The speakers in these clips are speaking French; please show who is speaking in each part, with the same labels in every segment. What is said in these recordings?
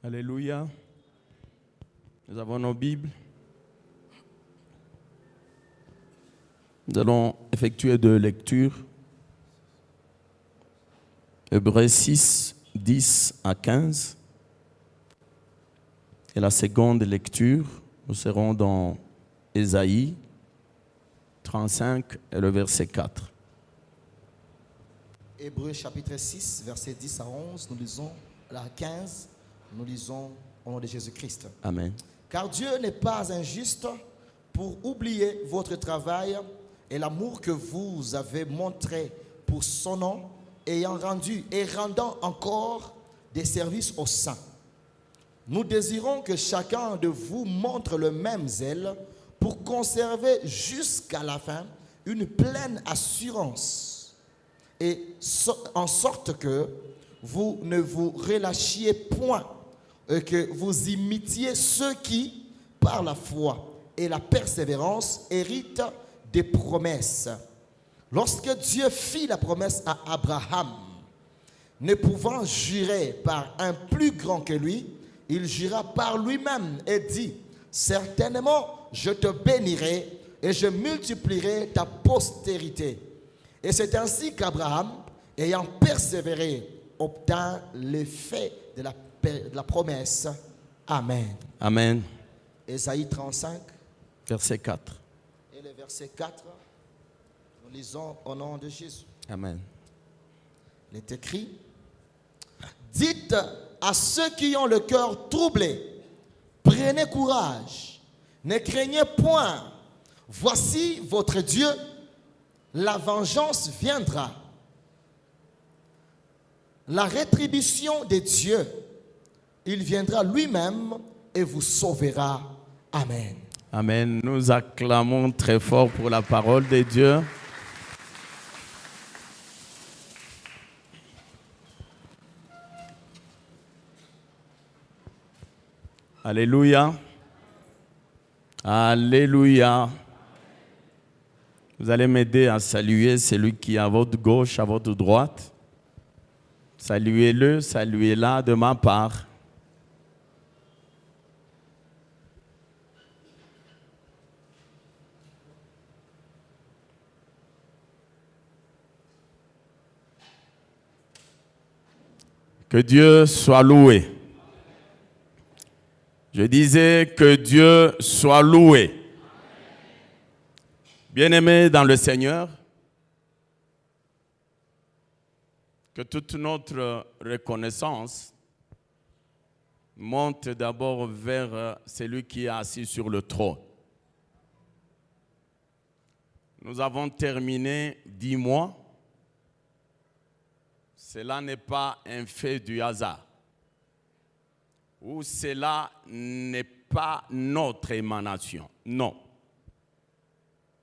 Speaker 1: Alléluia. Nous avons nos Bibles. Nous allons effectuer deux lectures. Hébreux 6, 10 à 15. Et la seconde lecture, nous serons dans Ésaïe 35 et le verset 4.
Speaker 2: Hébreux chapitre 6, verset 10 à 11, nous lisons la 15, nous lisons au nom de Jésus-Christ.
Speaker 1: Amen.
Speaker 2: Car Dieu n'est pas injuste pour oublier votre travail et l'amour que vous avez montré pour son nom, ayant rendu et rendant encore des services aux saints. Nous désirons que chacun de vous montre le même zèle pour conserver jusqu'à la fin une pleine assurance, et en sorte que vous ne vous relâchiez point et que vous imitiez ceux qui, par la foi et la persévérance, héritent des promesses. Lorsque Dieu fit la promesse à Abraham, ne pouvant jurer par un plus grand que lui, il jura par lui-même et dit: certainement, je te bénirai et je multiplierai ta postérité. Et c'est ainsi qu'Abraham, ayant persévéré, obtint l'effet de la promesse. Amen.
Speaker 1: Amen.
Speaker 2: Ésaïe 35,
Speaker 1: Verset 4.
Speaker 2: et le verset 4, nous lisons au nom de Jésus.
Speaker 1: Amen.
Speaker 2: Il est écrit: dites à ceux qui ont le cœur troublé, prenez courage, ne craignez point. Voici votre Dieu, la vengeance viendra. La rétribution de Dieu, il viendra lui-même et vous sauvera. Amen.
Speaker 1: Amen. Nous acclamons très fort pour la parole de Dieu. Alléluia. Alléluia. Vous allez m'aider à saluer celui qui est à votre gauche, à votre droite. Saluez-le, saluez-la de ma part. Que Dieu soit loué. Je disais que Dieu soit loué. Bien-aimés dans le Seigneur, que toute notre reconnaissance monte d'abord vers celui qui est assis sur le trône. Nous avons terminé 10 mois. Cela n'est pas un fait du hasard. Ou cela n'est pas notre émanation. Non.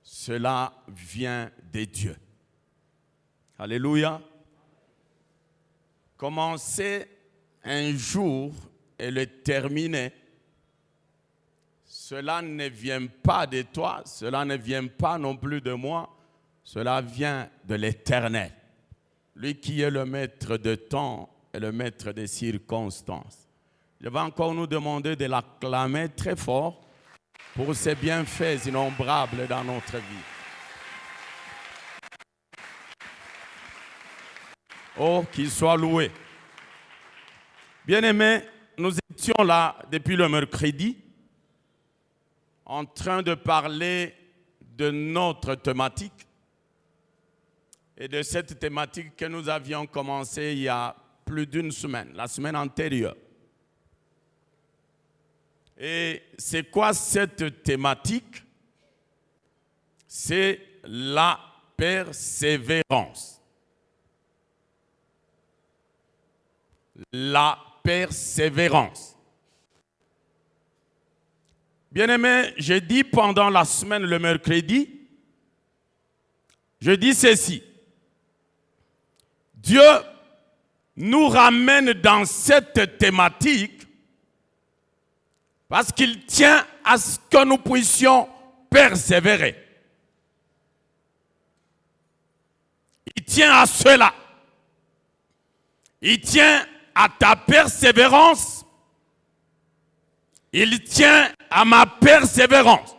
Speaker 1: Cela vient de Dieu. Alléluia. Commencer un jour et le terminer, cela ne vient pas de toi, cela ne vient pas non plus de moi, cela vient de l'Éternel. Lui qui est le maître de temps et le maître des circonstances. Je vais encore nous demander de l'acclamer très fort pour ses bienfaits innombrables dans notre vie. Oh, qu'il soit loué. Bien-aimés, nous étions là depuis le mercredi en train de parler de notre thématique et de cette thématique que nous avions commencé il y a plus d'une semaine, la semaine antérieure. Et c'est quoi cette thématique? C'est la persévérance. La persévérance. Bien-aimés, j'ai dit pendant la semaine, le mercredi, je dis ceci. Dieu nous ramène dans cette thématique parce qu'il tient à ce que nous puissions persévérer. Il tient à cela. Il tient à ta persévérance il tient à ma persévérance.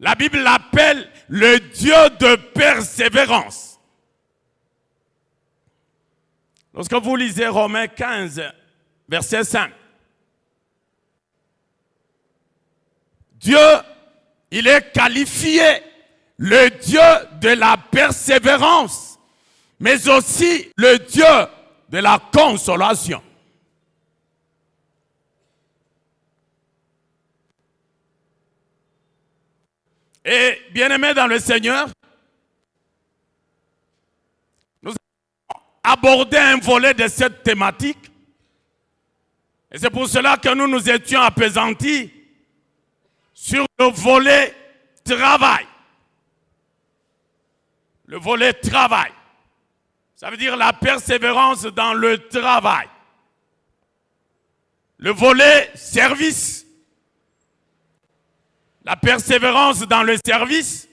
Speaker 1: La Bible l'appelle le Dieu de persévérance. Lorsque vous lisez Romains 15, verset 5, Dieu, il est qualifié le Dieu de la persévérance, mais aussi le Dieu de la consolation. Et bien-aimés dans le Seigneur, nous avons abordé un volet de cette thématique. Et c'est pour cela que nous nous étions appesantis sur le volet travail. Le volet travail. Ça veut dire la persévérance dans le travail. Le volet service. La persévérance dans le service.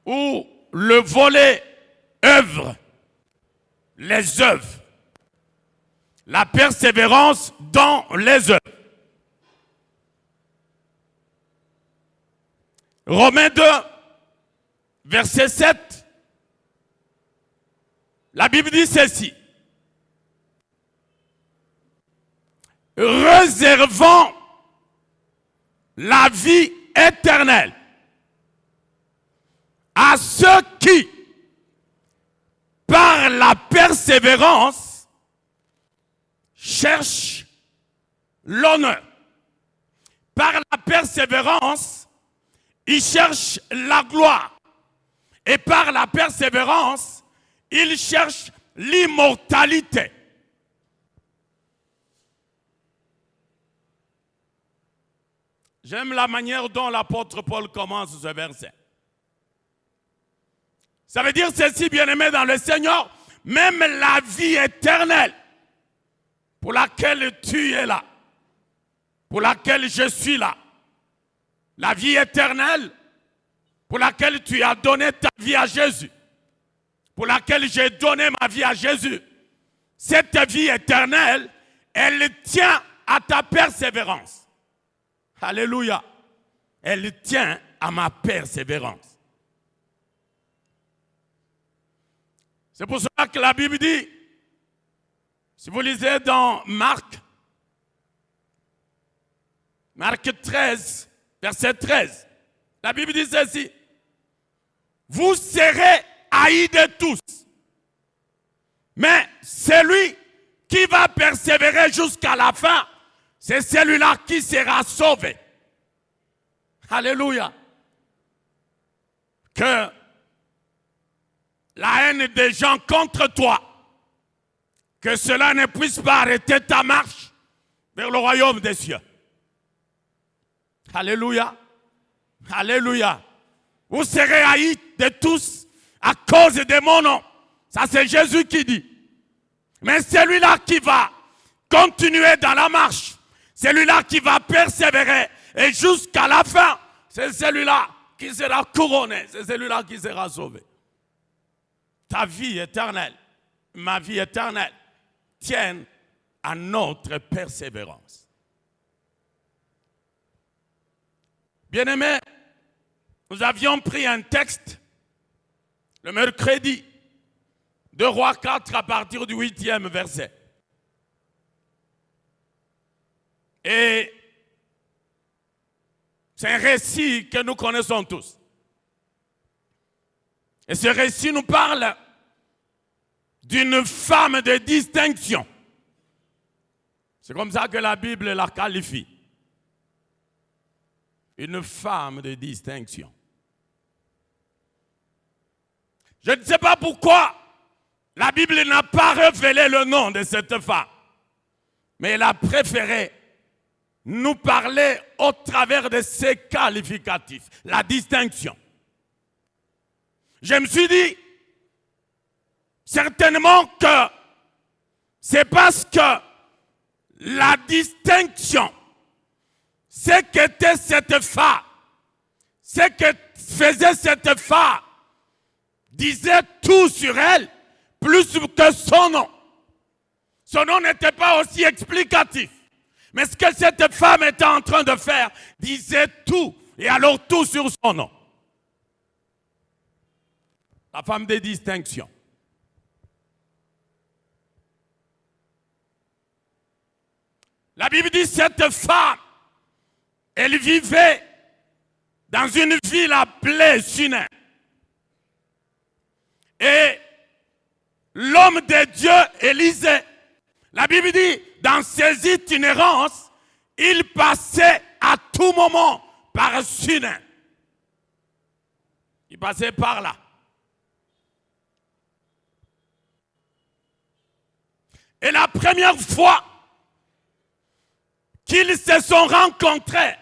Speaker 1: Ou le volet œuvre. Les œuvres. La persévérance dans les œuvres. Romains 2, verset 7. La Bible dit ceci. Réservant la vie éternelle à ceux qui, par la persévérance, cherchent l'honneur. Par la persévérance, ils cherchent la gloire. Et par la persévérance, ils cherchent l'immortalité. J'aime la manière dont l'apôtre Paul commence ce verset. Ça veut dire ceci, bien-aimé dans le Seigneur, même la vie éternelle pour laquelle tu es là, pour laquelle je suis là, la vie éternelle pour laquelle tu as donné ta vie à Jésus, pour laquelle j'ai donné ma vie à Jésus, cette vie éternelle, elle tient à ta persévérance. Alléluia. Elle tient à ma persévérance. C'est pour cela que la Bible dit, si vous lisez dans Marc 13, verset 13, la Bible dit ceci. Vous serez haïs de tous. Mais celui qui va persévérer jusqu'à la fin, c'est celui-là qui sera sauvé. Alléluia. Que la haine des gens contre toi, que cela ne puisse pas arrêter ta marche vers le royaume des cieux. Alléluia. Alléluia. Vous serez haïs de tous à cause de mon nom. Ça, c'est Jésus qui dit. Mais celui-là qui va continuer dans la marche, celui-là qui va persévérer et jusqu'à la fin, c'est celui-là qui sera couronné, c'est celui-là qui sera sauvé. Ta vie éternelle, ma vie éternelle, tiennent à notre persévérance. Bien-aimés, nous avions pris un texte le mercredi de Rois 4 à partir du 8e verset. Et c'est un récit que nous connaissons tous. Et ce récit nous parle d'une femme de distinction. C'est comme ça que la Bible la qualifie. Une femme de distinction. Je ne sais pas pourquoi la Bible n'a pas révélé le nom de cette femme, mais elle a préféré nous parler au travers de ses qualificatifs, la distinction. Je me suis dit, certainement que c'est parce que la distinction, ce qu'était cette femme, ce que faisait cette femme, disait tout sur elle, plus que son nom. Son nom n'était pas aussi explicatif. Mais ce que cette femme était en train de faire disait tout, et alors tout sur son nom. La femme des distinctions. La Bible dit cette femme, elle vivait dans une ville appelée Sunem. Et l'homme de Dieu, Élisée, la Bible dit, dans ses itinérances, il passait à tout moment par Sunem. Il passait par là. Et la première fois qu'ils se sont rencontrés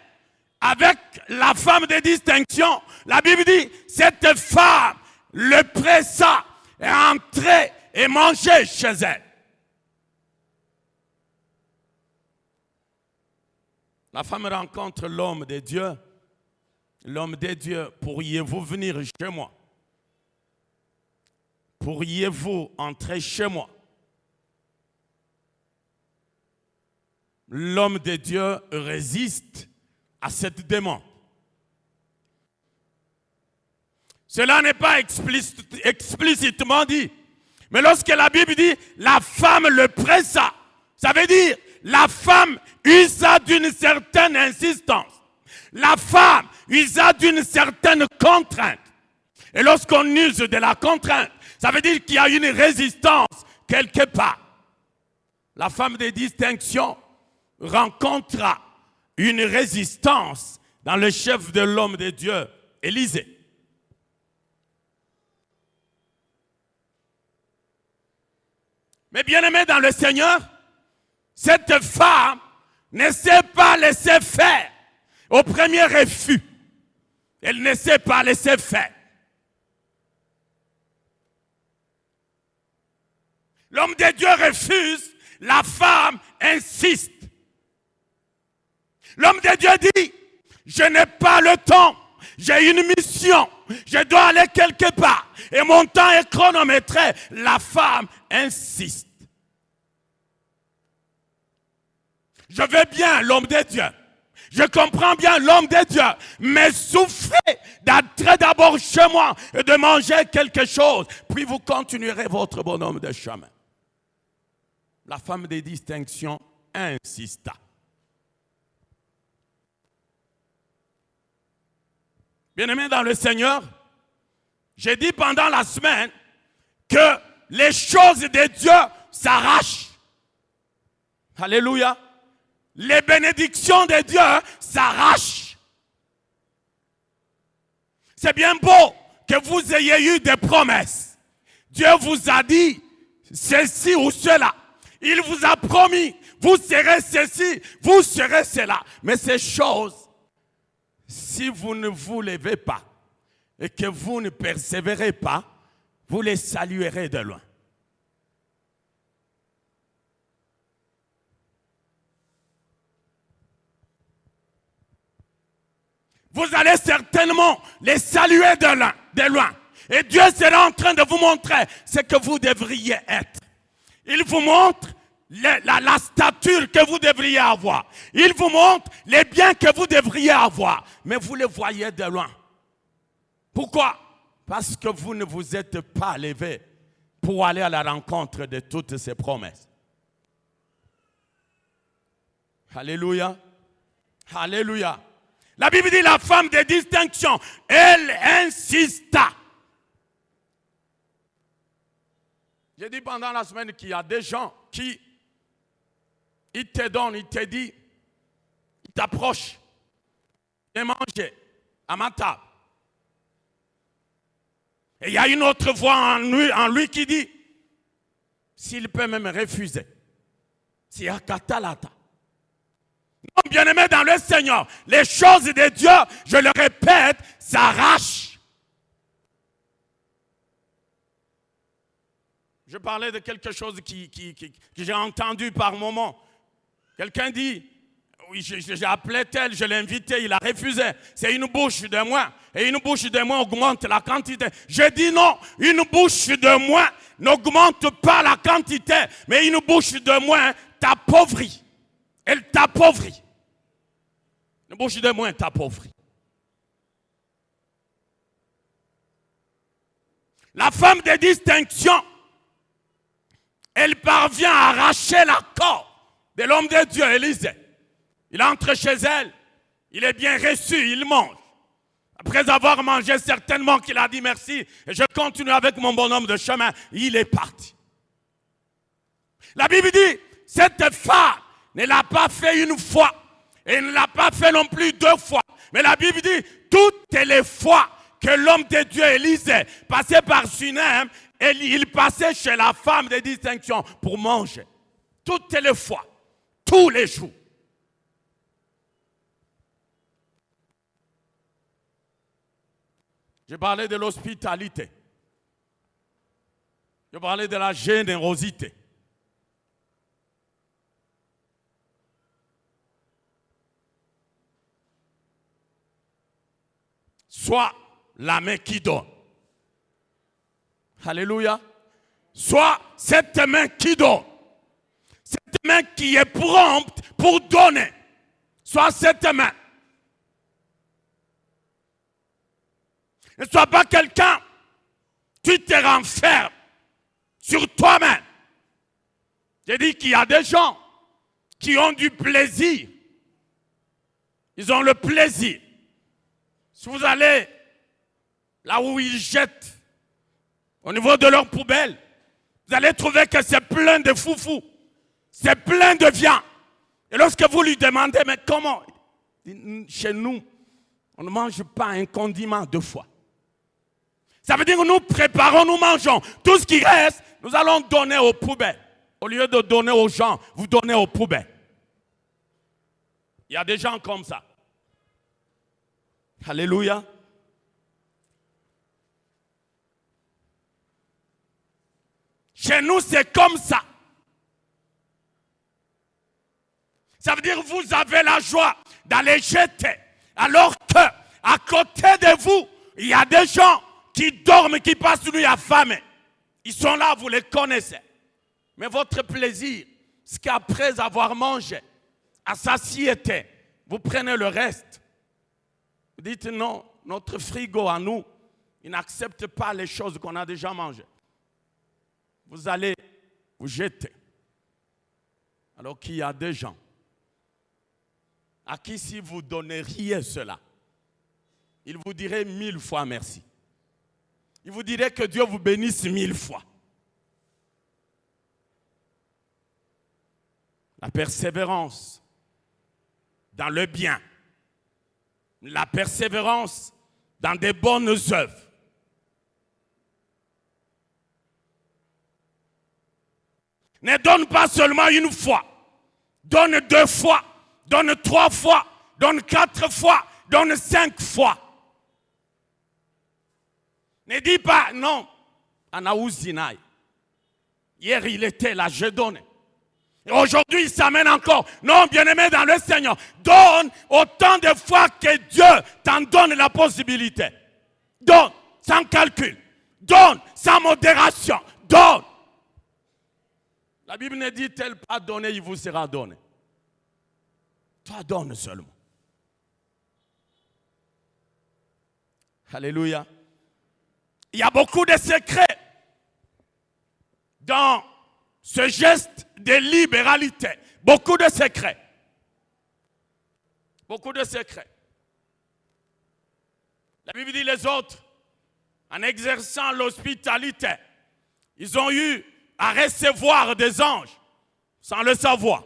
Speaker 1: avec la femme de distinction, la Bible dit, cette femme le pressa et entrait et mangeait chez elle. La femme rencontre l'homme de Dieu. L'homme de Dieu, pourriez-vous venir chez moi? Pourriez-vous entrer chez moi? L'homme de Dieu résiste à cette demande. Cela n'est pas explicitement dit. Mais lorsque la Bible dit la femme le pressa, ça veut dire la femme usa d'une certaine insistance. La femme usa d'une certaine contrainte. Et lorsqu'on use de la contrainte, ça veut dire qu'il y a une résistance quelque part. La femme de distinction rencontra une résistance dans le chef de l'homme de Dieu, Élisée. Mais bien-aimé dans le Seigneur, cette femme ne s'est pas laissée faire au premier refus. Elle ne s'est pas laissée faire. L'homme de Dieu refuse, la femme insiste. L'homme de Dieu dit, je n'ai pas le temps, j'ai une mission, je dois aller quelque part et mon temps est chronométré. La femme insiste. Je vais bien, l'homme de Dieu. Je comprends bien l'homme de Dieu, mais souffrez d'entrer d'abord chez moi et de manger quelque chose, puis vous continuerez votre bonhomme de chemin. La femme des distinctions insista. Bien-aimés dans le Seigneur, j'ai dit pendant la semaine que les choses de Dieu s'arrachent. Alléluia. Les bénédictions de Dieu s'arrachent. C'est bien beau que vous ayez eu des promesses. Dieu vous a dit ceci ou cela. Il vous a promis, vous serez ceci, vous serez cela. Mais ces choses, si vous ne vous levez pas et que vous ne persévérez pas, vous les saluerez de loin. Vous allez certainement les saluer de loin. Et Dieu sera en train de vous montrer ce que vous devriez être. Il vous montre la stature que vous devriez avoir. Il vous montre les biens que vous devriez avoir. Mais vous les voyez de loin. Pourquoi? Parce que vous ne vous êtes pas levé pour aller à la rencontre de toutes ces promesses. Alléluia. Alléluia. La Bible dit la femme de distinction, elle insista. J'ai dit pendant la semaine qu'il y a des gens qui, ils te donnent, ils te disent, ils t'approchent, viens manger à ma table. Et il y a une autre voix en lui qui dit, s'il peut même refuser, c'est akatalata. Non, bien-aimé dans le Seigneur, les choses de Dieu, je le répète, s'arrachent. Je parlais de quelque chose que j'ai entendu par moment. Quelqu'un dit, oui, j'ai appelé tel, je l'ai invité, il a refusé. C'est une bouche de moi. et une bouche de moins augmente la quantité. Je dis non, une bouche de moins n'augmente pas la quantité, mais une bouche de moins t'appauvrit. Elle t'appauvrit. Une bouche de moins t'appauvrit. La femme de distinction, elle parvient à arracher l'accord de l'homme de Dieu, Élisée. Il entre chez elle, il est bien reçu, il mange. Après avoir mangé, certainement qu'il a dit merci, et je continue avec mon bonhomme de chemin, il est parti. La Bible dit, cette femme ne l'a pas fait une fois, et ne l'a pas fait non plus 2 fois. Mais la Bible dit, toutes les fois que l'homme de Dieu Élisée passait par Sunem, il passait chez la femme de distinction pour manger. Toutes les fois, tous les jours. J'ai parlé de l'hospitalité. J'ai parlé de la générosité. Soit la main qui donne. Alléluia. Soit cette main qui donne. Cette main qui est prompte pour donner. Soit cette main. Ne sois pas quelqu'un, tu te renfermes sur toi-même. J'ai dit qu'il y a des gens qui ont du plaisir. Ils ont le plaisir. Si vous allez là où ils jettent, au niveau de leur poubelle, vous allez trouver que c'est plein de foufou. C'est plein de viande. Et lorsque vous lui demandez, mais comment? Chez nous, on ne mange pas un condiment 2 fois. Ça veut dire que nous préparons, nous mangeons. Tout ce qui reste, nous allons donner aux poubelles. Au lieu de donner aux gens, vous donnez aux poubelles. Il y a des gens comme ça. Alléluia. Chez nous, c'est comme ça. Ça veut dire que vous avez la joie d'aller jeter. Alors que, à côté de vous, il y a des gens qui dorment, qui passent une nuit affamés. Ils sont là, vous les connaissez. Mais votre plaisir, c'est qu'après avoir mangé, à satiété, vous prenez le reste. Vous dites non, notre frigo à nous, il n'accepte pas les choses qu'on a déjà mangées. Vous allez vous jeter. Alors qu'il y a des gens à qui si vous donneriez cela, ils vous diraient 1000 fois merci. Il vous dirait que Dieu vous bénisse 1000 fois. La persévérance dans le bien. La persévérance dans des bonnes œuvres. Ne donne pas seulement une fois. Donne 2 fois. Donne 3 fois. Donne 4 fois. Donne 5 fois. Ne dis pas, non, Anaouzinaï. Hier, il était là, je donnais. Et aujourd'hui, il s'amène encore. Non, bien-aimé dans le Seigneur, donne autant de fois que Dieu t'en donne la possibilité. Donne sans calcul. Donne sans modération. Donne. La Bible ne dit-elle pas donner, il vous sera donné. Toi, donne seulement. Alléluia. Il y a beaucoup de secrets dans ce geste de libéralité. Beaucoup de secrets. Beaucoup de secrets. La Bible dit les autres, en exerçant l'hospitalité, ils ont eu à recevoir des anges sans le savoir.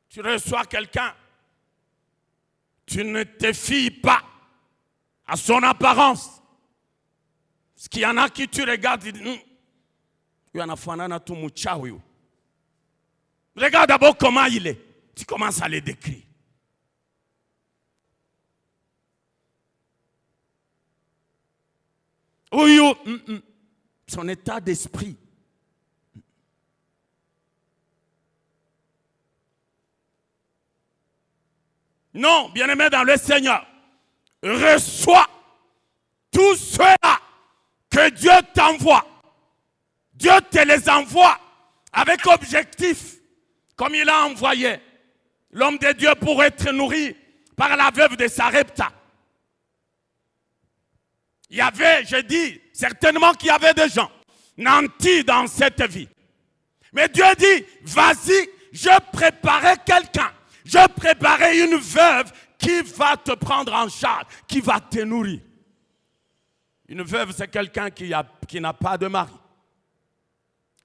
Speaker 1: Tu reçois quelqu'un, tu ne te fies pas à son apparence. Parce qu'il y en a qui tu regardes et disent, regarde d'abord comment il est. Tu commences à le décrire. Son état d'esprit. Non, bien-aimé dans le Seigneur, reçois tout cela que Dieu t'envoie. Dieu te les envoie avec objectif, comme il a envoyé l'homme de Dieu pour être nourri par la veuve de Sarepta. Il y avait, je dis, certainement qu'il y avait des gens nantis dans cette vie. Mais Dieu dit, vas-y, je préparais quelqu'un. Je préparais une veuve qui va te prendre en charge, qui va te nourrir. Une veuve, c'est quelqu'un qui n'a pas de mari.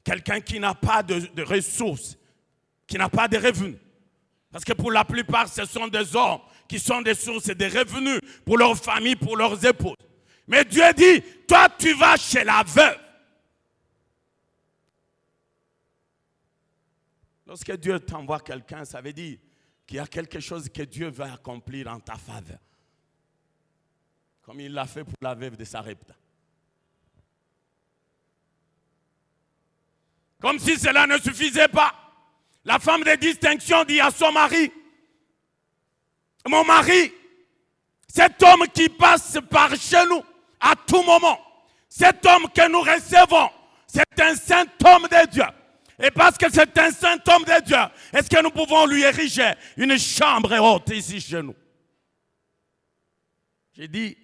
Speaker 1: Quelqu'un qui n'a pas de ressources, qui n'a pas de revenus. Parce que pour la plupart, ce sont des hommes qui sont des sources de revenus pour leur famille, pour leurs épouses. Mais Dieu dit, toi tu vas chez la veuve. Lorsque Dieu t'envoie quelqu'un, ça veut dire qu'il y a quelque chose que Dieu veut accomplir en ta faveur. Comme il l'a fait pour la veuve de Sarepta. Comme si cela ne suffisait pas. La femme de distinction dit à son mari, mon mari, cet homme qui passe par chez nous à tout moment, cet homme que nous recevons, c'est un saint homme de Dieu. Et parce que c'est un saint homme de Dieu, est-ce que nous pouvons lui ériger une chambre haute ici chez nous? J'ai dit,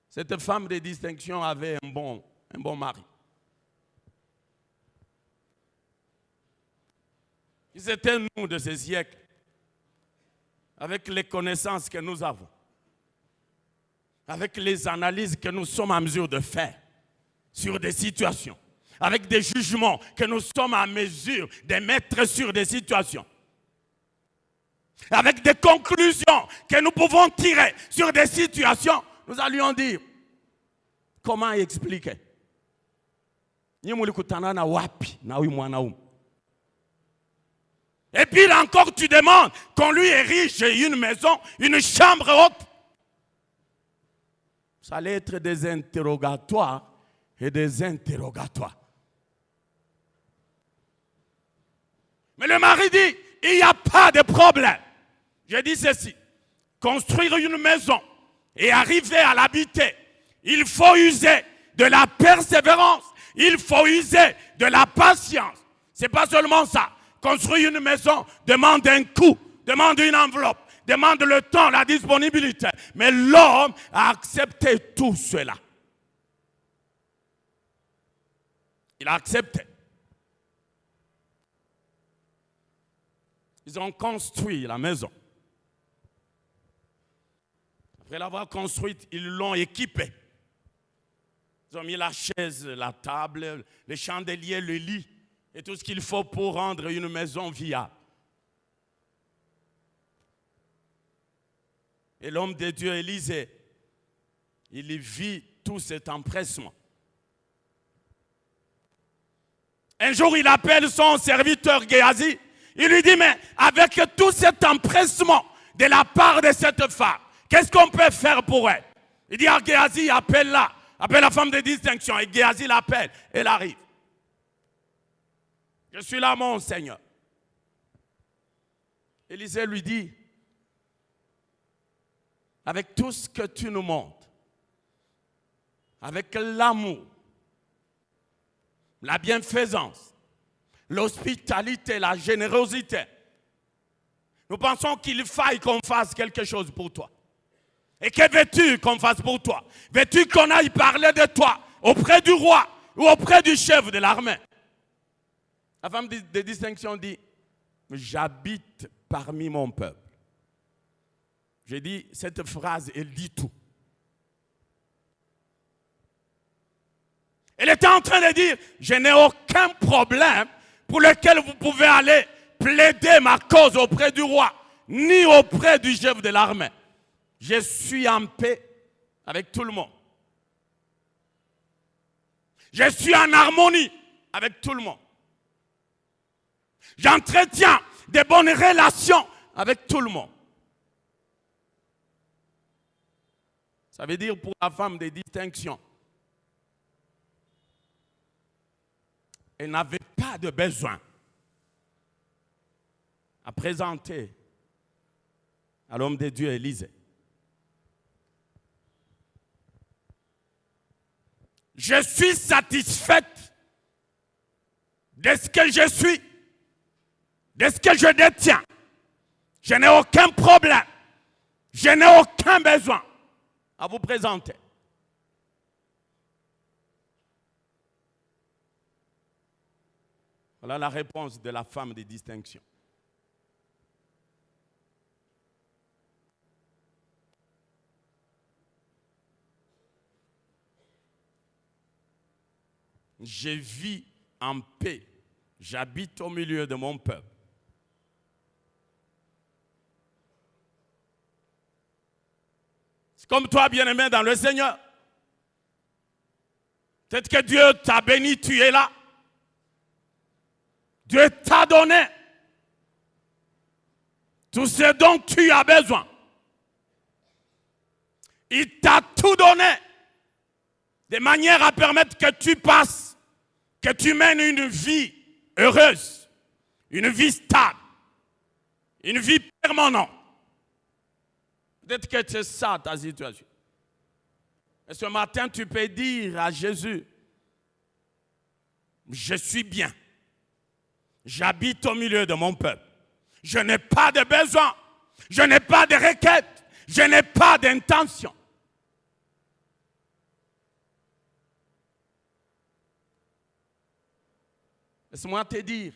Speaker 1: cette femme de distinction avait un bon mari. C'était nous de ce siècle, avec les connaissances que nous avons, avec les analyses que nous sommes en mesure de faire sur des situations, avec des jugements que nous sommes en mesure de mettre sur des situations, avec des conclusions que nous pouvons tirer sur des situations, nous allions dire, comment expliquer? Et puis là encore, tu demandes qu'on lui érige une maison, une chambre haute. Ça allait être des interrogatoires et des interrogatoires. Mais le mari dit, il n'y a pas de problème. Je dis ceci, construire une maison et arriver à l'habiter, il faut user de la persévérance, il faut user de la patience. Ce n'est pas seulement ça. Construire une maison demande un coût, demande une enveloppe, demande le temps, la disponibilité. Mais l'homme a accepté tout cela. Il a accepté. Ils ont construit la maison. Après l'avoir construite, ils l'ont équipée. Ils ont mis la chaise, la table, les chandeliers, le lit. Et tout ce qu'il faut pour rendre une maison viable. Et l'homme de Dieu, Élisée, il vit tout cet empressement. Un jour, il appelle son serviteur Géasi. Il lui dit, mais avec tout cet empressement de la part de cette femme, qu'est-ce qu'on peut faire pour elle? Il dit à Géasi, appelle-la. Appelle la femme de distinction. Et Géasi l'appelle. Elle arrive. Je suis là, mon Seigneur. Élisée lui dit, avec tout ce que tu nous montres, avec l'amour, la bienfaisance, l'hospitalité, la générosité, nous pensons qu'il faille qu'on fasse quelque chose pour toi. Et que veux-tu qu'on fasse pour toi? Veux-tu qu'on aille parler de toi auprès du roi ou auprès du chef de l'armée? La femme de distinction dit, j'habite parmi mon peuple. J'ai dit, cette phrase, elle dit tout. Elle était en train de dire, je n'ai aucun problème pour lequel vous pouvez aller plaider ma cause auprès du roi, ni auprès du chef de l'armée. Je suis en paix avec tout le monde. Je suis en harmonie avec tout le monde. J'entretiens de bonnes relations avec tout le monde. Ça veut dire pour la femme des distinctions, elle n'avait pas de besoin à présenter à l'homme de Dieu Élisée. Je suis satisfaite de ce que je suis, de ce que je détiens. Je n'ai aucun problème. Je n'ai aucun besoin à vous présenter. Voilà la réponse de la femme de distinction. Je vis en paix. J'habite au milieu de mon peuple. C'est comme toi, bien-aimé dans le Seigneur. Peut-être que Dieu t'a béni, tu es là. Dieu t'a donné tout ce dont tu as besoin. Il t'a tout donné de manière à permettre que tu passes, que tu mènes une vie heureuse, une vie stable, une vie permanente. Peut-être que c'est ça ta situation. Et ce matin, tu peux dire à Jésus, je suis bien. J'habite au milieu de mon peuple. Je n'ai pas de besoin. Je n'ai pas de requête. Je n'ai pas d'intention. Laisse-moi te dire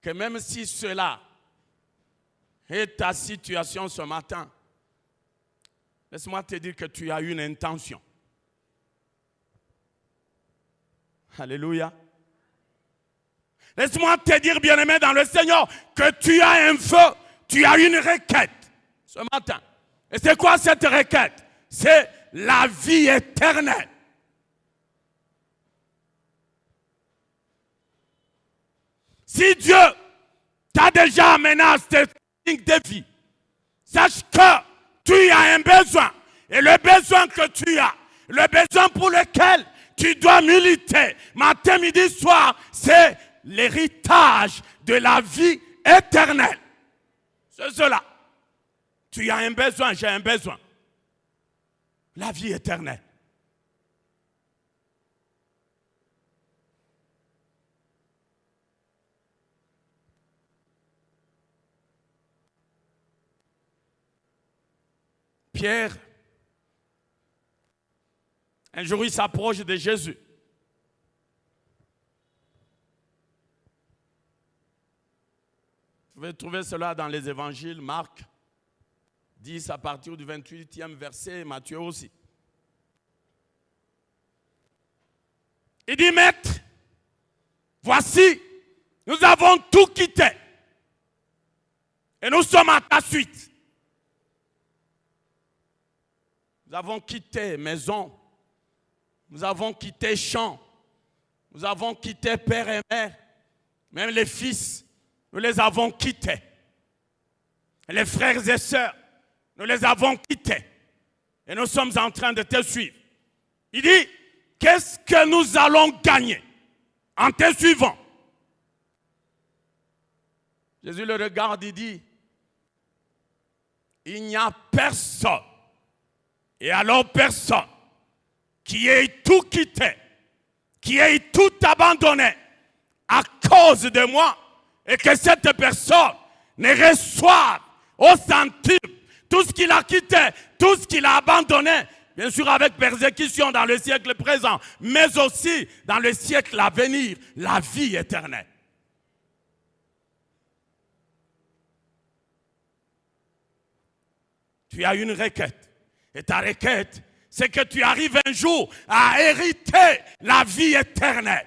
Speaker 1: que même si cela est ta situation ce matin, laisse-moi te dire que tu as une intention. Alléluia. Laisse-moi te dire, bien-aimé dans le Seigneur, que tu as un vœu, tu as une requête ce matin. Et c'est quoi cette requête? C'est la vie éternelle. Si Dieu t'a déjà amené à cette ligne de vie, sache que tu as un besoin. Et le besoin que tu as, le besoin pour lequel tu dois militer, matin, midi, soir, c'est l'héritage de la vie éternelle. C'est cela. Tu as un besoin, j'ai un besoin. La vie éternelle. Pierre, un jour il s'approche de Jésus. Vous pouvez trouver cela dans les évangiles, Marc 10 à partir du 28e verset, Matthieu aussi. Il dit, Maître, voici, nous avons tout quitté et nous sommes à ta suite. Nous avons quitté maison, nous avons quitté champ, nous avons quitté père et mère, même les fils, nous les avons quittés. Les frères et sœurs, nous les avons quittés. Et nous sommes en train de te suivre. Il dit, qu'est-ce que nous allons gagner en te suivant? Jésus le regarde, il dit, il n'y a personne. Et alors personne qui ait tout quitté, qui ait tout abandonné à cause de moi, et que cette personne ne reçoive au centime tout ce qu'il a quitté, tout ce qu'il a abandonné, bien sûr avec persécution dans le siècle présent, mais aussi dans le siècle à venir, la vie éternelle. Tu as une requête. Et ta requête, c'est que tu arrives un jour à hériter la vie éternelle.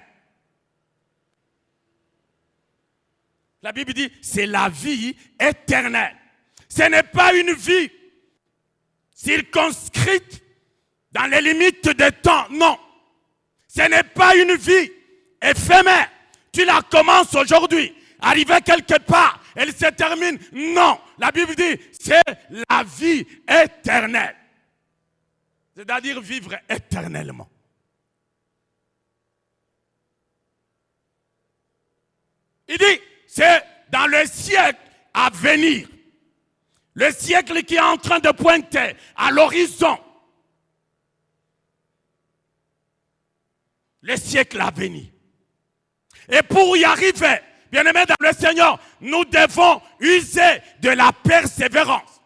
Speaker 1: La Bible dit, c'est la vie éternelle. Ce n'est pas une vie circonscrite dans les limites de temps. Non. Ce n'est pas une vie éphémère. Tu la commences aujourd'hui. Arriver quelque part, elle se termine. Non. La Bible dit, c'est la vie éternelle. C'est-à-dire vivre éternellement. Il dit, c'est dans le siècle à venir. Le siècle qui est en train de pointer à l'horizon. Le siècle à venir. Et pour y arriver, bien-aimés dans le Seigneur, nous devons user de la persévérance.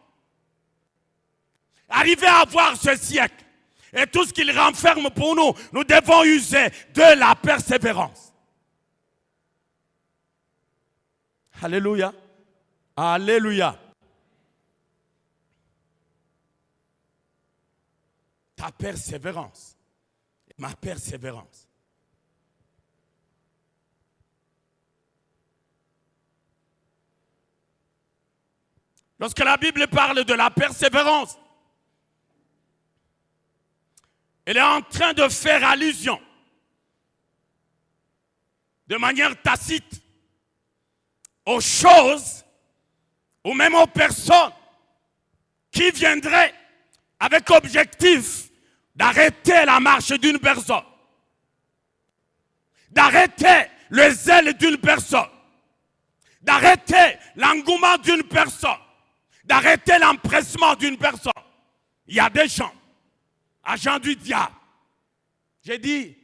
Speaker 1: Arriver à voir ce siècle et tout ce qu'il renferme pour nous, nous devons user de la persévérance. Alléluia. Alléluia. Ta persévérance, ma persévérance. Lorsque la Bible parle de la persévérance, elle est en train de faire allusion, de manière tacite, aux choses ou même aux personnes qui viendraient avec objectif d'arrêter la marche d'une personne, d'arrêter le zèle d'une personne, d'arrêter l'engouement d'une personne, d'arrêter l'empressement d'une personne. Il y a des gens, agents du diable. J'ai dit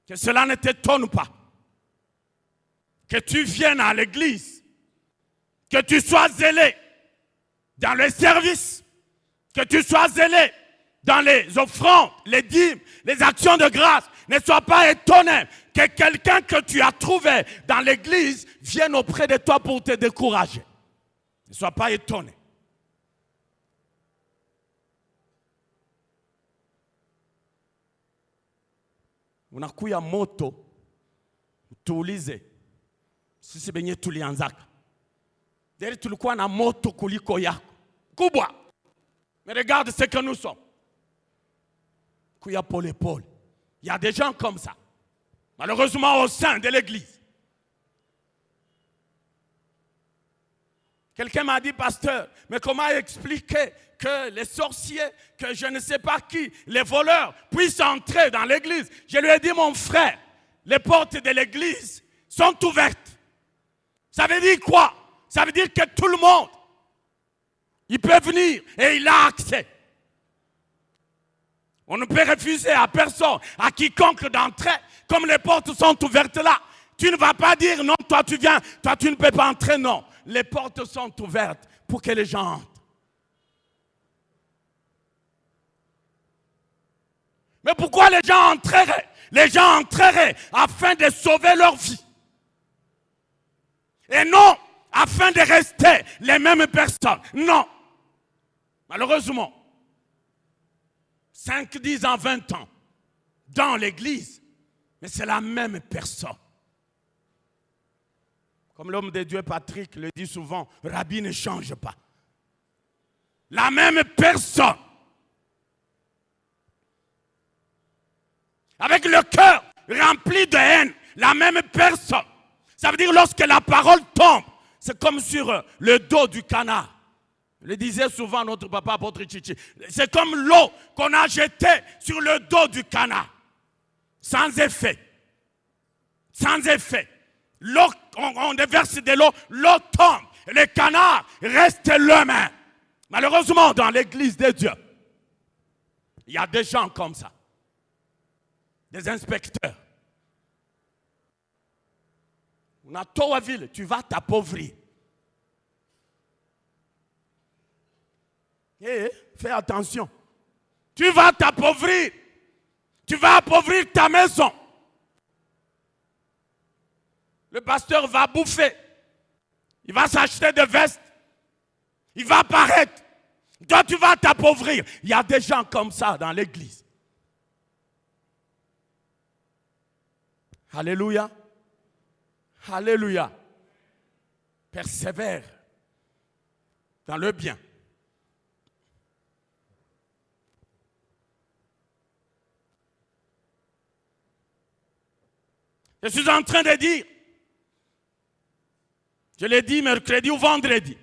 Speaker 1: que cela ne t'étonne pas. Que tu viennes à l'église, que tu sois zélé dans le service, que tu sois zélé dans les offrandes, les dîmes, les actions de grâce. Ne sois pas étonné que quelqu'un que tu as trouvé dans l'église vienne auprès de toi pour te décourager. Ne sois pas étonné. Unakuya moto tuulize sisi benye tulianzaka. Deri tulikuwa na moto kuliko yako kubwa. Mais regarde ce que nous sommes. Kuya pole pole. Il y a des gens comme ça. Malheureusement au sein de l'église. Quelqu'un m'a dit, pasteur, mais comment expliquer que les sorciers, que je ne sais pas qui, les voleurs, puissent entrer dans l'église? Je lui ai dit, mon frère, les portes de l'église sont ouvertes. Ça veut dire quoi? Ça veut dire que tout le monde, il peut venir et il a accès. On ne peut refuser à personne, à quiconque d'entrer, comme les portes sont ouvertes là. Tu ne vas pas dire, non, toi tu viens, toi tu ne peux pas entrer, non. Les portes sont ouvertes pour que les gens entrent. Mais pourquoi les gens entreraient? Les gens entreraient afin de sauver leur vie. Et non afin de rester les mêmes personnes. Non. Malheureusement, 5, 10 ans, 20 ans, dans l'église, mais c'est la même personne. Comme l'homme de Dieu Patrick le dit souvent, Rabbi ne change pas. La même personne. Avec le cœur rempli de haine, la même personne. Ça veut dire lorsque la parole tombe, c'est comme sur le dos du canard. Le disait souvent notre papa apôtre Chichi. C'est comme l'eau qu'on a jetée sur le dos du canard. Sans effet. Sans effet. L'eau, on déverse de l'eau, l'eau tombe. Les canards restent le même. Malheureusement, dans l'église de Dieu, il y a des gens comme ça. Des inspecteurs. On a Toaville, tu vas t'appauvrir. Fais attention. Tu vas t'appauvrir. Tu vas appauvrir ta maison. Le pasteur va bouffer. Il va s'acheter des vestes. Il va apparaître. Toi, tu vas t'appauvrir. Il y a des gens comme ça dans l'église. Alléluia. Alléluia. Persévère dans le bien. Je suis en train de dire, je l'ai dit mercredi ou vendredi,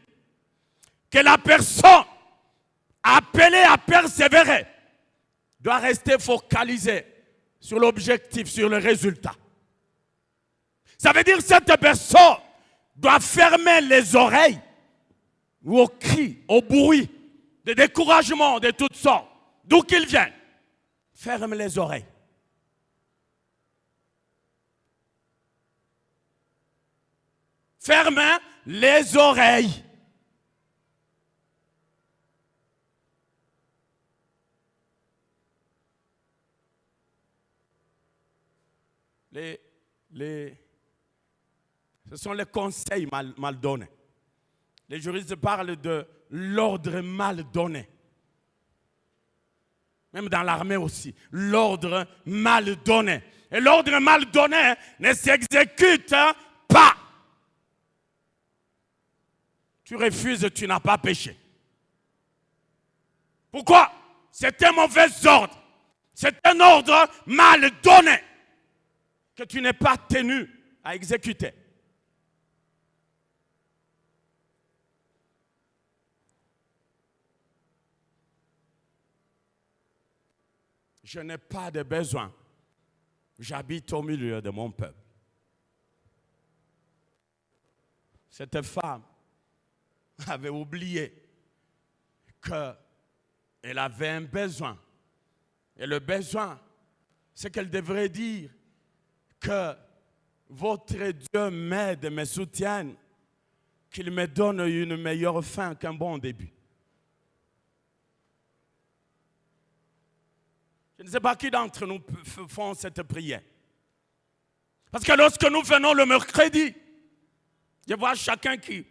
Speaker 1: que la personne appelée à persévérer doit rester focalisée sur l'objectif, sur le résultat. Ça veut dire que cette personne doit fermer les oreilles ou aux cris, au bruit, de découragement de toutes sortes, d'où qu'ils viennent, ferme les oreilles. Ferme les oreilles. Ce sont les conseils mal donnés. Les juristes parlent de l'ordre mal donné. Même dans l'armée aussi, l'ordre mal donné. Et l'ordre mal donné ne s'exécute pas. Tu refuses, tu n'as pas péché. Pourquoi? C'est un mauvais ordre. C'est un ordre mal donné que tu n'es pas tenu à exécuter. Je n'ai pas de besoin. J'habite au milieu de mon peuple. Cette femme avait oublié qu'elle avait un besoin. Et le besoin, c'est qu'elle devrait dire que votre Dieu m'aide, me soutienne, qu'il me donne une meilleure fin qu'un bon début. Je ne sais pas qui d'entre nous font cette prière. Parce que lorsque nous venons le mercredi, je vois chacun qui...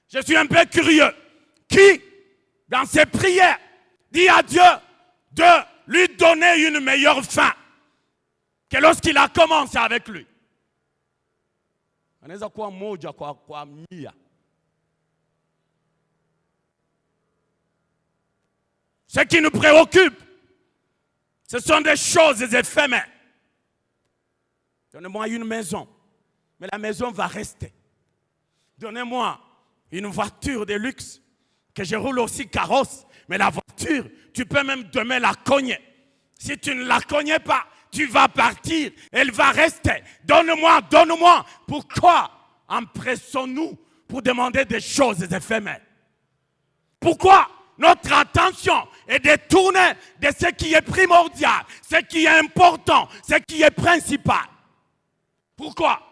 Speaker 1: Je suis un peu curieux. Qui, dans ses prières, dit à Dieu de lui donner une meilleure fin que lorsqu'il a commencé avec lui? Ce qui nous préoccupe, ce sont des choses éphémères. Donnez-moi une maison, mais la maison va rester. Donnez-moi une voiture de luxe, que je roule aussi carrosse, mais la voiture, tu peux même demain la cogner. Si tu ne la connais pas, tu vas partir, elle va rester. Donne-moi, donne-moi. Pourquoi empressons-nous pour demander des choses éphémères? Pourquoi notre attention est détournée de ce qui est primordial, ce qui est important, ce qui est principal? Pourquoi?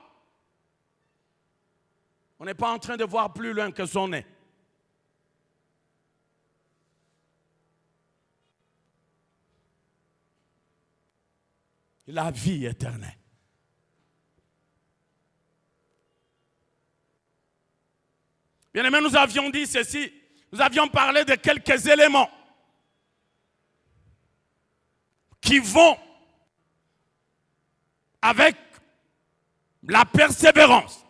Speaker 1: On n'est pas en train de voir plus loin que son nez. La vie éternelle. Bien aimé, nous avions dit ceci. Nous avions parlé de quelques éléments qui vont avec la persévérance.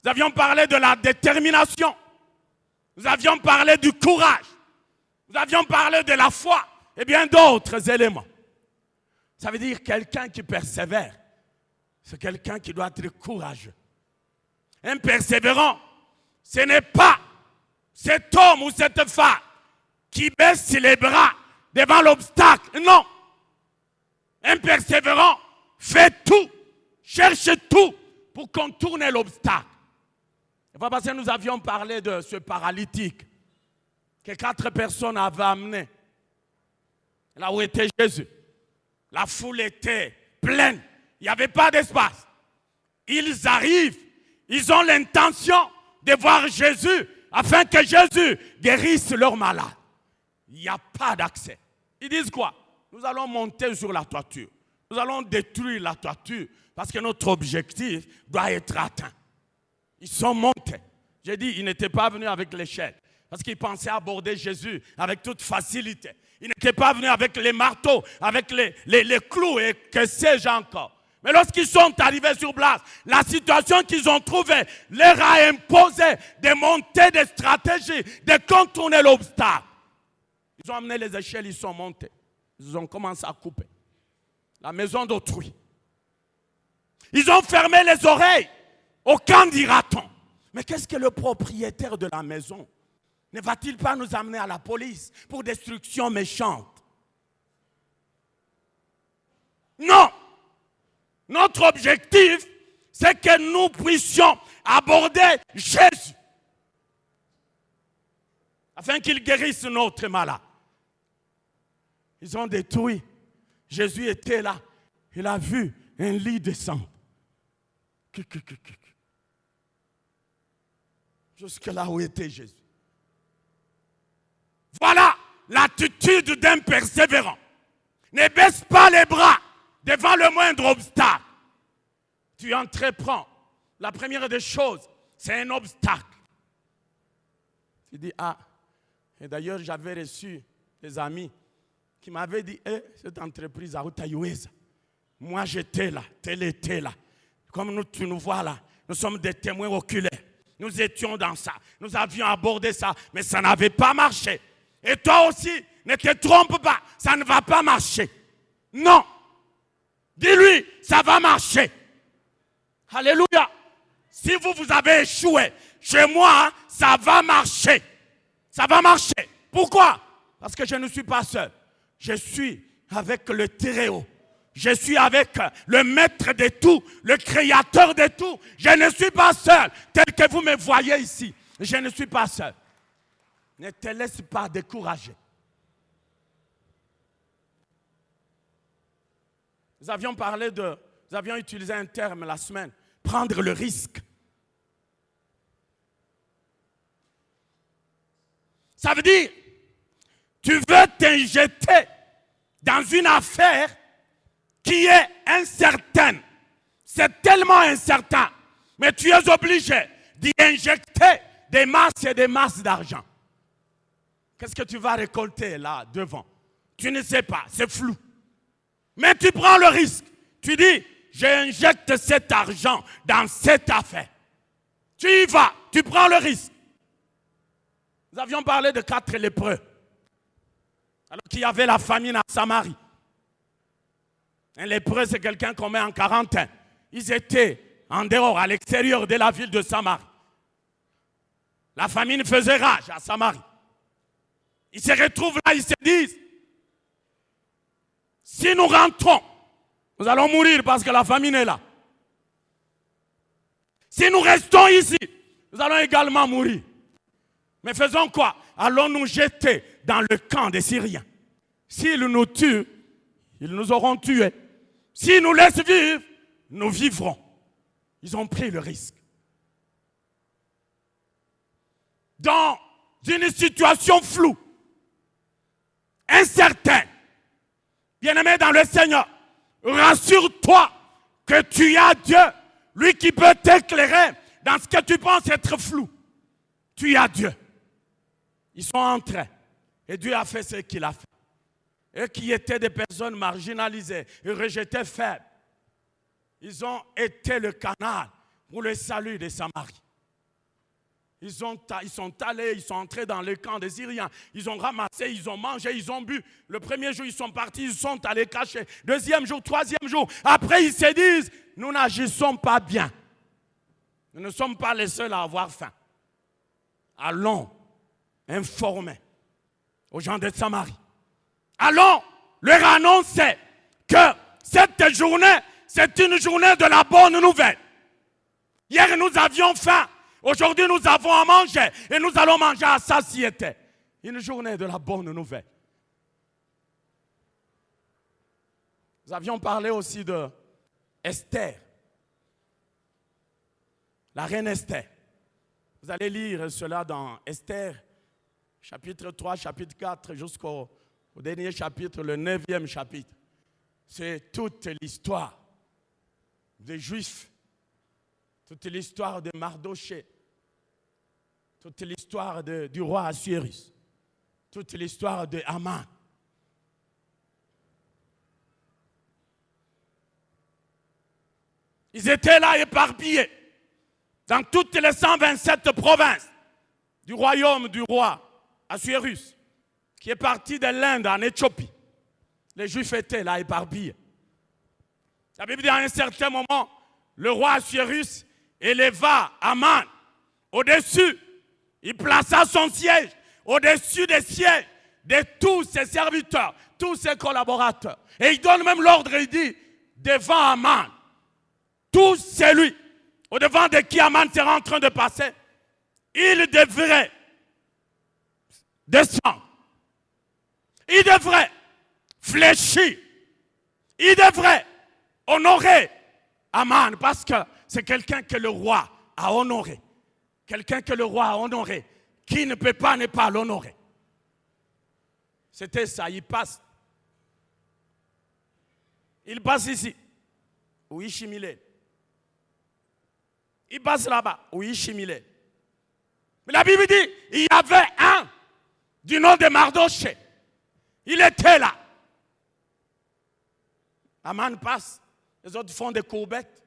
Speaker 1: Nous avions parlé de la détermination. Nous avions parlé du courage. Nous avions parlé de la foi et bien d'autres éléments. Ça veut dire quelqu'un qui persévère. C'est quelqu'un qui doit être courageux. Un persévérant, ce n'est pas cet homme ou cette femme qui baisse les bras devant l'obstacle. Non. Un persévérant fait tout, cherche tout pour contourner l'obstacle. Il faut parce que nous avions parlé de ce paralytique que 4 personnes avaient amené là où était Jésus. La foule était pleine. Il n'y avait pas d'espace. Ils arrivent. Ils ont l'intention de voir Jésus afin que Jésus guérisse leurs malades. Il n'y a pas d'accès. Ils disent quoi? Nous allons monter sur la toiture. Nous allons détruire la toiture parce que notre objectif doit être atteint. Ils sont montés. J'ai dit, ils n'étaient pas venus avec l'échelle parce qu'ils pensaient aborder Jésus avec toute facilité. Ils n'étaient pas venus avec les marteaux, avec les clous et que sais-je encore. Mais lorsqu'ils sont arrivés sur place, la situation qu'ils ont trouvée leur a imposé de monter des stratégies, de contourner l'obstacle. Ils ont amené les échelles, ils sont montés. Ils ont commencé à couper la maison d'autrui. Ils ont fermé les oreilles. Aucun dira-t-on. Mais qu'est-ce que le propriétaire de la maison ne va-t-il pas nous amener à la police pour destruction méchante? Non. Notre objectif, c'est que nous puissions aborder Jésus afin qu'il guérisse notre malade. Ils ont détruit. Jésus était là. Il a vu un lit descendre. Jusque là où était Jésus. Voilà l'attitude d'un persévérant. Ne baisse pas les bras devant le moindre obstacle. Tu entreprends. La première des choses, c'est un obstacle. Tu dis, ah, et d'ailleurs j'avais reçu des amis qui m'avaient dit, cette entreprise à Outaïoueza, moi j'étais là, tel était là. Comme tu nous vois là, nous sommes des témoins oculaires. Nous étions dans ça, nous avions abordé ça, mais ça n'avait pas marché. Et toi aussi, ne te trompe pas, ça ne va pas marcher. Non. Dis-lui, ça va marcher. Alléluia. Si vous avez échoué, chez moi, ça va marcher. Ça va marcher. Pourquoi? Parce que je ne suis pas seul. Je suis avec le Très-Haut. Je suis avec le maître de tout, le créateur de tout. Je ne suis pas seul, tel que vous me voyez ici. Je ne suis pas seul. Ne te laisse pas décourager. Nous avions utilisé un terme la semaine, prendre le risque. Ça veut dire, tu veux t'injecter dans une affaire qui est incertaine. C'est tellement incertain. Mais tu es obligé d'y injecter des masses et des masses d'argent. Qu'est-ce que tu vas récolter là devant? Tu ne sais pas, c'est flou. Mais tu prends le risque. Tu dis, j'injecte cet argent dans cette affaire. Tu y vas, tu prends le risque. Nous avions parlé de 4 lépreux. Alors qu'il y avait la famine à Samarie. Un lépreux, c'est quelqu'un qu'on met en quarantaine. Ils étaient en dehors, à l'extérieur de la ville de Samarie. La famine faisait rage à Samarie. Ils se retrouvent là, ils se disent, si nous rentrons, nous allons mourir parce que la famine est là. Si nous restons ici, nous allons également mourir. Mais faisons quoi? Allons nous jeter dans le camp des Syriens. S'ils nous tuent, ils nous auront tués. S'ils nous laissent vivre, nous vivrons. Ils ont pris le risque. Dans une situation floue, incertaine, bien-aimé dans le Seigneur, rassure-toi que tu as Dieu, lui qui peut t'éclairer dans ce que tu penses être flou. Tu as Dieu. Ils sont entrés et Dieu a fait ce qu'il a fait. Eux qui étaient des personnes marginalisées et rejetées faibles, ils ont été le canal pour le salut des Samaries. Ils sont allés, ils sont entrés dans le camp des Syriens. Ils ont ramassé, ils ont mangé, ils ont bu. Le premier jour, ils sont partis, ils sont allés cacher. Deuxième jour, troisième jour. Après, ils se disent, nous n'agissons pas bien. Nous ne sommes pas les seuls à avoir faim. Allons informer aux gens de Samarie. Allons leur annoncer que cette journée, c'est une journée de la bonne nouvelle. Hier, nous avions faim. Aujourd'hui, nous avons à manger et nous allons manger à satiété. Une journée de la bonne nouvelle. Nous avions parlé aussi de Esther, la reine Esther. Vous allez lire cela dans Esther, chapitre 3, chapitre 4, jusqu'au dernier chapitre, le 9e chapitre. C'est toute l'histoire des Juifs, toute l'histoire de Mardochée, toute l'histoire du roi Assuérus, toute l'histoire de Haman. Ils étaient là éparpillés dans toutes les 127 provinces du royaume du roi Assuérus, qui est parti de l'Inde en Éthiopie. Les Juifs étaient là éparpillés. La Bible dit à un certain moment, le roi Assuérus éleva Haman au-dessus. Il plaça son siège au-dessus des sièges de tous ses serviteurs, tous ses collaborateurs. Et il donne même l'ordre, il dit, devant Haman, tout celui au-devant de qui Aman sera en train de passer, il devrait descendre. Il devrait fléchir. Il devrait honorer Aman parce que c'est quelqu'un que le roi a honoré. Quelqu'un que le roi a honoré. Qui ne peut pas ne pas l'honorer. C'était ça, il passe. Il passe ici. Oui, Chimilé. Il passe là-bas. Oui, Chimilé. Mais la Bible dit, il y avait un du nom de Mardoché. Il était là. Aman passe. Les autres font des courbettes.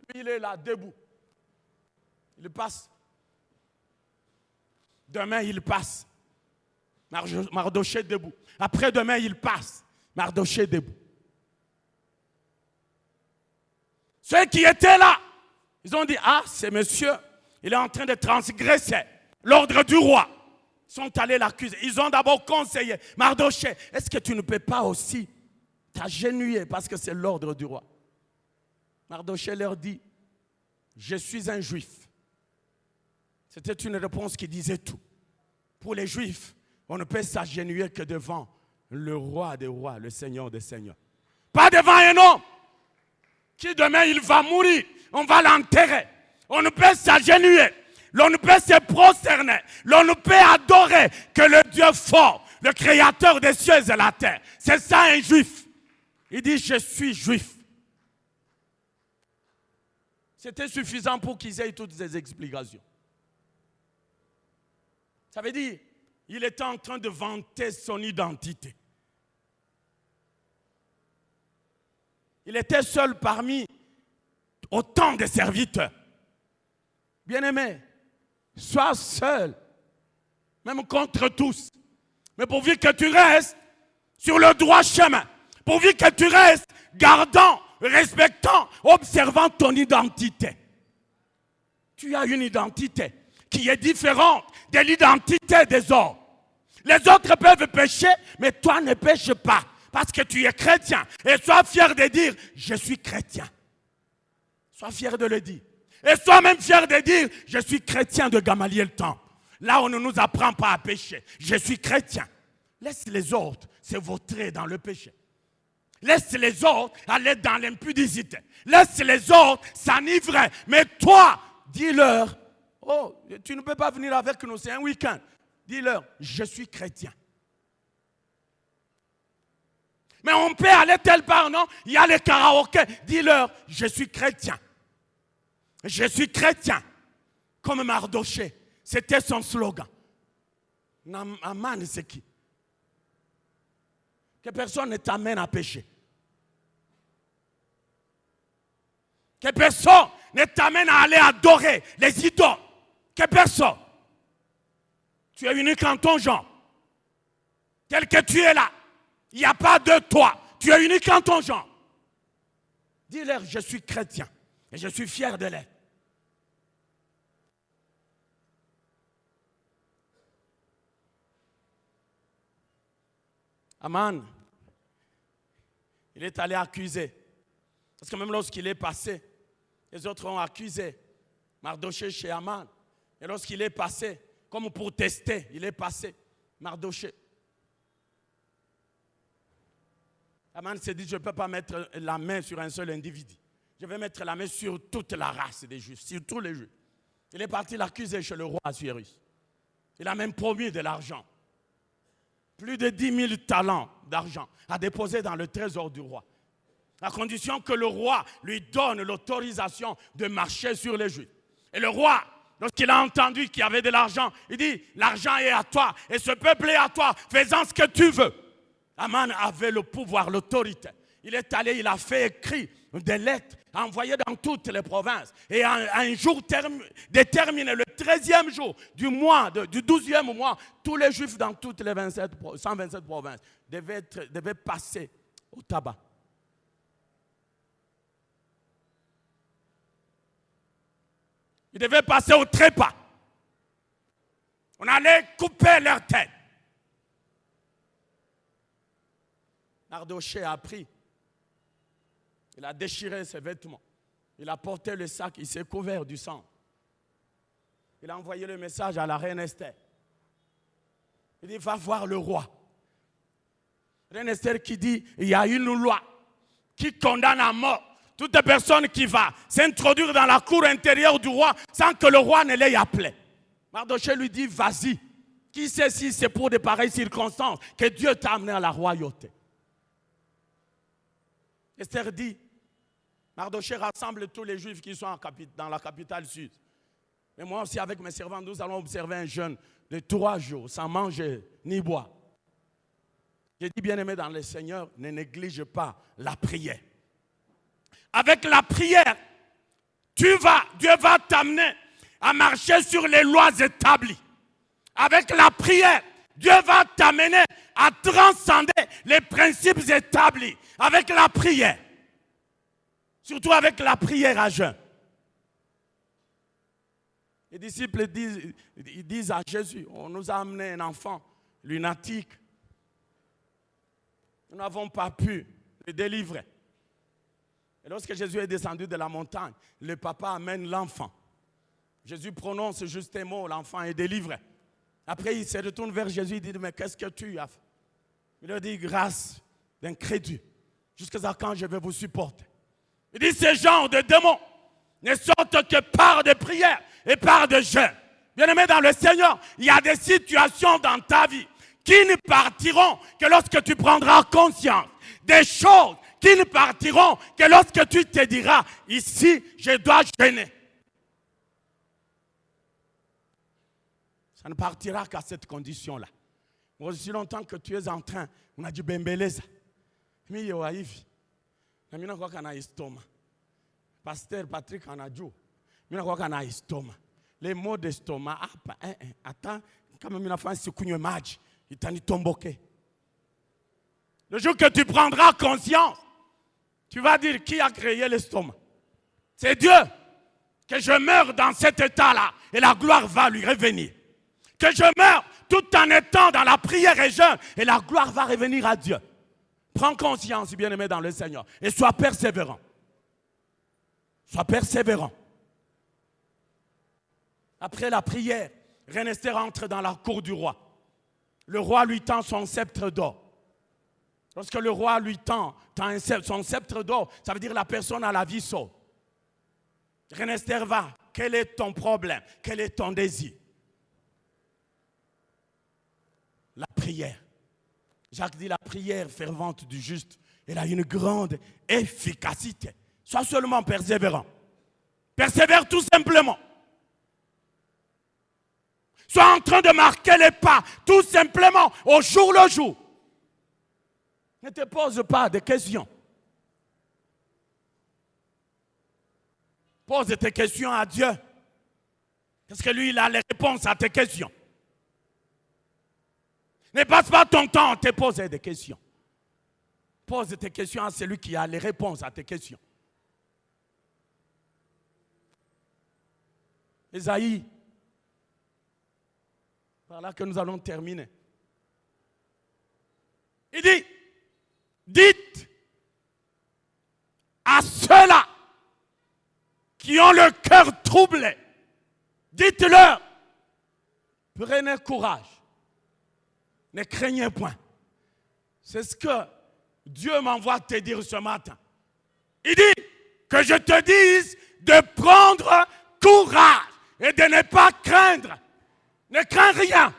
Speaker 1: Lui, il est là, debout. Il passe. Demain, il passe. Mardoché debout. Après-demain, il passe. Mardoché debout. Ceux qui étaient là, ils ont dit, ah, c'est monsieur, il est en train de transgresser l'ordre du roi. Ils sont allés l'accuser. Ils ont d'abord conseillé, Mardoché, est-ce que tu ne peux pas aussi t'agenouiller parce que c'est l'ordre du roi? Mardoché leur dit, je suis un juif. C'était une réponse qui disait tout. Pour les juifs, on ne peut s'agenouiller que devant le roi des rois, le Seigneur des seigneurs. Pas devant un homme qui demain il va mourir, on va l'enterrer. On ne peut s'agenouiller, l'on ne peut se prosterner, l'on ne peut adorer que le Dieu fort, le créateur des cieux et de la terre. C'est ça un juif. Il dit, je suis juif. C'était suffisant pour qu'ils aient toutes ces explications. Ça veut dire, il était en train de vanter son identité. Il était seul parmi autant de serviteurs. Bien-aimé, sois seul, même contre tous. Mais pourvu que tu restes sur le droit chemin, pourvu que tu restes gardant, respectant, observant ton identité. Tu as une identité qui est différente de l'identité des autres. Les autres peuvent pécher, mais toi ne pêches pas. Parce que tu es chrétien. Et sois fier de dire, je suis chrétien. Sois fier de le dire. Et sois même fier de dire, je suis chrétien de Gamaliel Temple. Là, on ne nous apprend pas à pécher. Je suis chrétien. Laisse les autres se vautrer dans le péché. Laisse les autres aller dans l'impudicité. Laisse les autres s'enivrer. Mais toi, dis-leur, oh, tu ne peux pas venir avec nous, c'est un week-end. Dis-leur, je suis chrétien. Mais on peut aller tel part, non? Il y a les karaokés. Dis-leur, je suis chrétien. Je suis chrétien. Comme Mardoché. C'était son slogan. Aman, c'est qui? Que personne ne t'amène à pécher. Que personne ne t'amène à aller adorer les idoles. Que personne. Tu es unique en ton genre. Tel que tu es là. Il n'y a pas de toi. Tu es unique en ton genre. Dis-leur, je suis chrétien. Et je suis fier de l'être. Aman, il est allé accuser. Parce que même lorsqu'il est passé, les autres ont accusé Mardoché chez Aman. Et lorsqu'il est passé, comme pour tester, il est passé, Mardoché. Aman s'est dit, je ne peux pas mettre la main sur un seul individu. Je vais mettre la main sur toute la race des Juifs, sur tous les Juifs. Il est parti l'accuser chez le roi Assuérus. Il a même promis de l'argent. Plus de 10 000 talents d'argent à déposer dans le trésor du roi. À condition que le roi lui donne l'autorisation de marcher sur les Juifs. Et le roi, lorsqu'il a entendu qu'il y avait de l'argent, il dit, l'argent est à toi et ce peuple est à toi, fais-en ce que tu veux. Aman avait le pouvoir, l'autorité. Il est allé, il a fait écrire des lettres envoyées dans toutes les provinces. Et un jour déterminé, le 13e jour du mois, du 12e mois, tous les Juifs dans toutes les 127 provinces devaient passer au tabac. Ils devaient passer au trépas. On allait couper leur tête. Mardoché a pris. Il a déchiré ses vêtements. Il a porté le sac, il s'est couvert du sang. Il a envoyé le message à la reine Esther. Il dit, va voir le roi. Reine Esther qui dit, il y a une loi qui condamne à mort toute personne qui va s'introduire dans la cour intérieure du roi sans que le roi ne l'ait appelé. Mardochée lui dit, vas-y. Qui sait si c'est pour de pareilles circonstances que Dieu t'a amené à la royauté. Esther dit, Mardochée rassemble tous les Juifs qui sont dans la capitale sud. Et moi aussi avec mes servants, nous allons observer un jeûne de 3 jours sans manger ni boire. J'ai dit, bien-aimé dans le Seigneur, ne néglige pas la prière. Avec la prière, Dieu va t'amener à marcher sur les lois établies. Avec la prière, Dieu va t'amener à transcender les principes établis. Avec la prière. Surtout avec la prière à jeun. Les disciples disent à Jésus, on nous a amené un enfant lunatique. Nous n'avons pas pu le délivrer. Et lorsque Jésus est descendu de la montagne, le papa amène l'enfant. Jésus prononce juste un mot, l'enfant est délivré. Après, il se retourne vers Jésus, il dit, mais qu'est-ce que tu as fait? Il leur dit, grâce d'incrédule, jusqu'à quand je vais vous supporter. Il dit, ce genre de démons ne sortent que par des prières et par des jeûnes. Bien-aimé dans le Seigneur, il y a des situations dans ta vie qui ne partiront que lorsque tu prendras conscience. Des choses qui ne partiront que lorsque tu te diras, ici, je dois jeûner. Ça ne partira qu'à cette condition-là. Aussi longtemps que tu es en train, on a dit bembeleza. Mais il y a hivi. Na mina kwa kana estoma. Pasteur Patrick en a dit. Mina kwa kana estoma. Les mots d'estomac, attends, quand même mina fa sikunywe maji, itani tomboke. Le jour que tu prendras conscience, tu vas dire qui a créé l'estomac. C'est Dieu. Que je meure dans cet état-là et la gloire va lui revenir. Que je meure tout en étant dans la prière et jeûne et la gloire va revenir à Dieu. Prends conscience, bien-aimé dans le Seigneur, et sois persévérant. Sois persévérant. Après la prière, Reine Esther entre dans la cour du roi. Le roi lui tend son sceptre d'or. Lorsque le roi lui tend son sceptre d'or, ça veut dire la personne a la vie sauve. Reine Esther va. Quel est ton problème? Quel est ton désir? La prière. Jacques dit la prière fervente du juste, elle a une grande efficacité. Sois seulement persévérant. Persévère tout simplement. Sois en train de marquer les pas, tout simplement, au jour le jour. Ne te pose pas de questions. Pose tes questions à Dieu. Parce que lui, il a les réponses à tes questions. Ne passe pas ton temps à te poser des questions. Pose tes questions à celui qui a les réponses à tes questions. Ésaïe, par là que nous allons terminer. Il dit, dites à ceux-là qui ont le cœur troublé, dites-leur, prenez courage. Ne craignez point. C'est ce que Dieu m'envoie te dire ce matin. Il dit que je te dise de prendre courage et de ne pas craindre. Ne crains rien.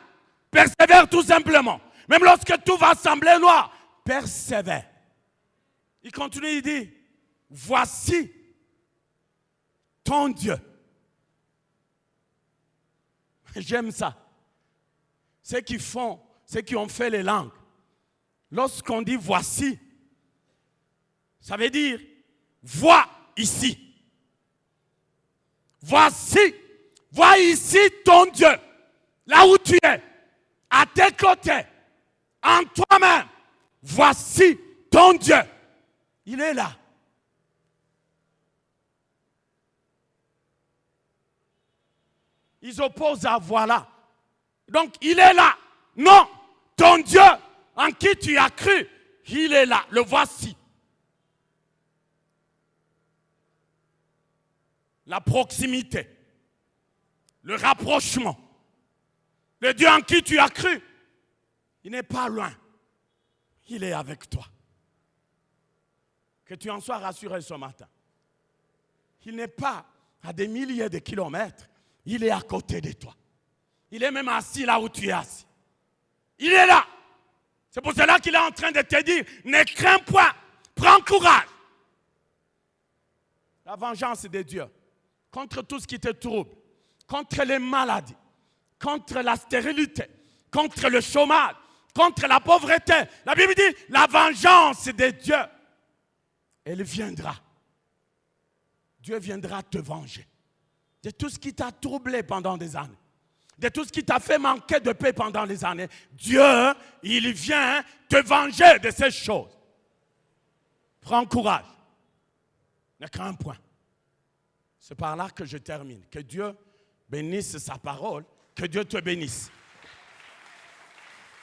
Speaker 1: Persévère tout simplement. Même lorsque tout va sembler noir, persévère. Il continue, il dit, voici ton Dieu. J'aime ça. Ceux qui ont fait les langues, lorsqu'on dit voici, ça veut dire vois ici. Voici, vois ici ton Dieu, là où tu es, à tes côtés, en toi-même. Voici ton Dieu. Il est là. Ils opposent à voilà. Donc il est là. Non, ton Dieu en qui tu as cru, il est là. Le voici. la proximité, le rapprochement, le Dieu en qui tu as cru, il n'est pas loin. Il est avec toi. Que tu en sois rassuré ce matin. Il n'est pas à des milliers de kilomètres. Il est à côté de toi. Il est même assis là où tu es assis. Il est là. C'est pour cela qu'il est en train de te dire, ne crains point, prends courage. La vengeance de Dieu contre tout ce qui te trouble, contre les maladies, contre la stérilité, contre le chômage, contre la pauvreté. La Bible dit, la vengeance de Dieu, elle viendra. Dieu viendra te venger de tout ce qui t'a troublé pendant des années, de tout ce qui t'a fait manquer de paix pendant des années. Dieu, il vient te venger de ces choses. Prends courage. Ne crains point. C'est par là que je termine. Que Dieu bénisse sa parole. Que Dieu te bénisse.